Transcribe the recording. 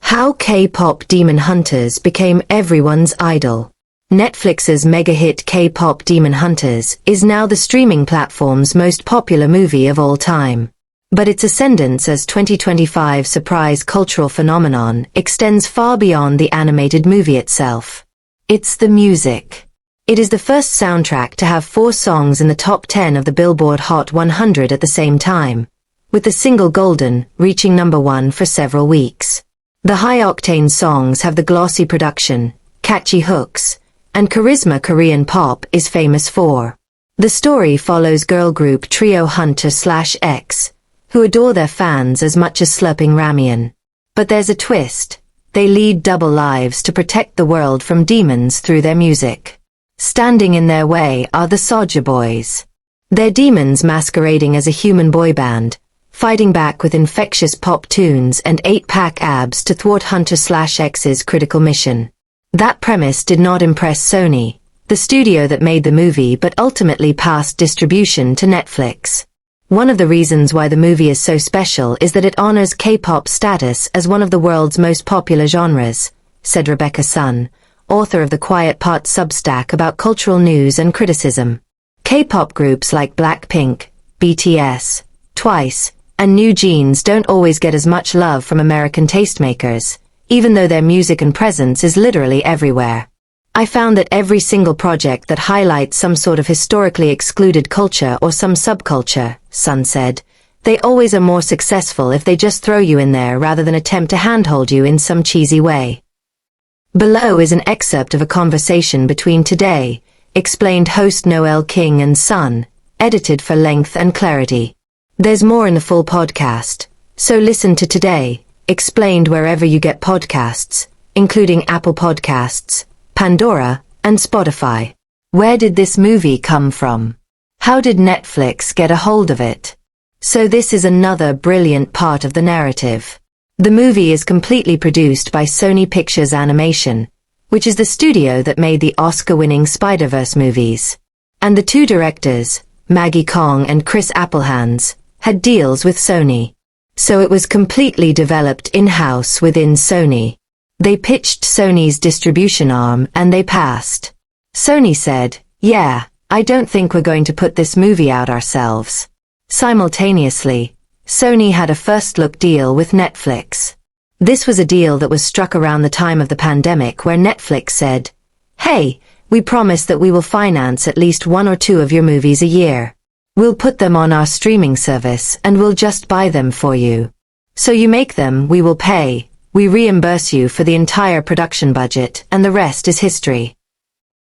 How K-pop Demon Hunters became everyone's idol. Netflix's mega-hit K-pop Demon Hunters is now the streaming platform's most popular movie of all time. But its ascendance as 2025 surprise cultural phenomenon extends far beyond the animated movie itself. It's the music. It is the first soundtrack to have 4 songs in the top 10 of the Billboard Hot 100 at the same time, with the single Golden reaching number 1 for several weeks. The high-octane songs have the glossy production, catchy hooks, and charisma Korean pop is famous for. The story follows girl group trio Hunter/X, who adore their fans as much as slurping ramen. But there's a twist. They lead double lives to protect the world from demons through their music. Standing in their way are the Soulja Boys. They're demons masquerading as a human boy band, fighting back with infectious pop tunes and 8-pack abs to thwart Hunter/X's critical mission. That premise did not impress Sony, the studio that made the movie but ultimately passed distribution to Netflix. One of the reasons why the movie is so special is that it honors K-pop status as one of the world's most popular genres, said Rebecca Sun, author of the Quiet Part Substack about cultural news and criticism. K-pop groups like Blackpink, BTS, Twice, and New Jeans don't always get as much love from American tastemakers, even though their music and presence is literally everywhere. I found that every single project that highlights some sort of historically excluded culture or some subculture, Sun said, they always are more successful if they just throw you in there rather than attempt to handhold you in some cheesy way. Below is an excerpt of a conversation between Today, explained host Noel King and Sun, edited for length and clarity. There's more in the full podcast, so listen to Today, explained wherever you get podcasts, including Apple Podcasts, Pandora, and Spotify. Where did this movie come from? How did Netflix get a hold of it? So this is another brilliant part of the narrative. The movie is completely produced by Sony Pictures Animation, which is the studio that made the Oscar-winning Spider-Verse movies. And the 2 directors, Maggie Kong and Chris Applehands, had deals with Sony. So it was completely developed in-house within Sony. They pitched Sony's distribution arm and they passed. Sony said, "Yeah, I don't think we're going to put this movie out ourselves." Simultaneously, Sony had a first-look deal with Netflix. This was a deal that was struck around the time of the pandemic where Netflix said, "Hey, we promise that we will finance at least 1 or 2 of your movies a year. We'll put them on our streaming service and we'll just buy them for you. So you make them, we will pay, we reimburse you for the entire production budget, and the rest is history."